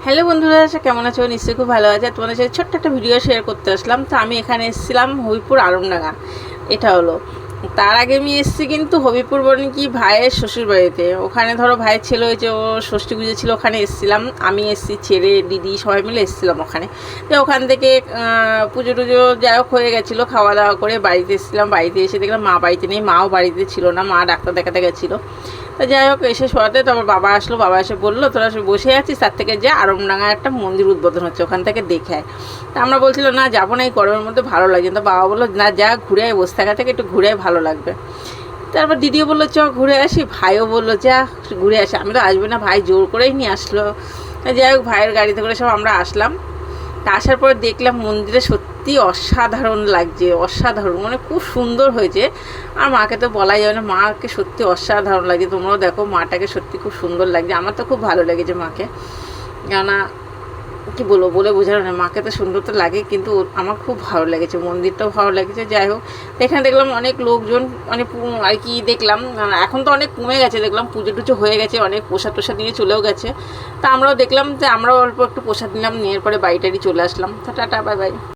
Hello বন্ধুরা, কেমন আছো? নিশ্চয়ই খুব ভালো আছে। তোমাদের সাথে ছোট্ট একটা ভিডিও শেয়ার করতে আসলাম। তো আমি এখানে এসেছিলাম হবিপুর আলমডাঙ্গা, এটা হলো। তার আগে আমি এসেছি কিন্তু হবিপুর বলেন কি ভাইয়ের শ্বশুর বাড়িতে। ওখানে ধরো ভাইয়ের ছেলে হয়েছে, ও ষষ্ঠী পুজো ছিল, ওখানে এসেছিলাম। আমি এসেছি, ছেলে দিদি সবাই মিলে এসেছিলাম ওখানে। তো ওখান থেকে পুজো টুজো যাই হোক হয়ে গেছিলো, খাওয়া দাওয়া করে বাড়িতে এসেছিলাম। বাড়িতে এসে দেখলাম মা বাড়িতে নেই, মাও বাড়িতে ছিল না, মা ডাক্তার দেখাতে গেছিলো। তো যাই হোক এসে শোয়াতে তারপর বাবা আসলো, বাবা এসে বললো তোরা বসে আছিস, তার থেকে যে আড়মডাঙ্গায় একটা মন্দির উদ্বোধন হচ্ছে, ওখান থেকে দেখে আয়। তা আমরা বলছিলাম না যাবো না, এই গরমের মধ্যে ভালো লাগছে। তো বাবা বললো না যা, ঘুরে আয়, বসে থাকা থেকে একটু ঘুরে আয়, ভালো লাগবে। তারপর দিদিও বললো চ ঘুরে আসি, ভাইও বললো যা ঘুরে আসি। আমি তো আসবে না, ভাই জোর করেই নিয়ে আসলো। যাই হোক ভাইয়ের গাড়িতে করে সব আমরা আসলাম। তা আসার পরে দেখলাম মন্দিরে সত্যি অসাধারণ লাগছে, অসাধারণ, মানে খুব সুন্দর হয়েছে। আর মাকে তো বলাই যাবে না, মাকে সত্যি অসাধারণ লাগছে। তোমরাও দেখো, মাটাকে সত্যি খুব সুন্দর লাগছে। আমার তো খুব ভালো লেগেছে মাকে, কেননা কী বলবো, বলে বোঝানো না, মাকে তো সুন্দর তো লাগে, কিন্তু আমার খুব ভালো লেগেছে, মন্দিরটাও ভালো লেগেছে। যাই হোক এখানে দেখলাম অনেক লোকজন, মানে আর কি দেখলাম, এখন তো অনেক কমে গেছে, দেখলাম পুজো টুজো হয়ে গেছে, অনেক প্রসাদ টোসাদ নিয়ে চলেও গেছে। তা আমরাও দেখলাম যে আমরাও অল্প একটু প্রসাদ নিলাম, নিয়ে পরে বাড়ি টাড়ি চলে আসলাম। তো টাটা, বাই বাই।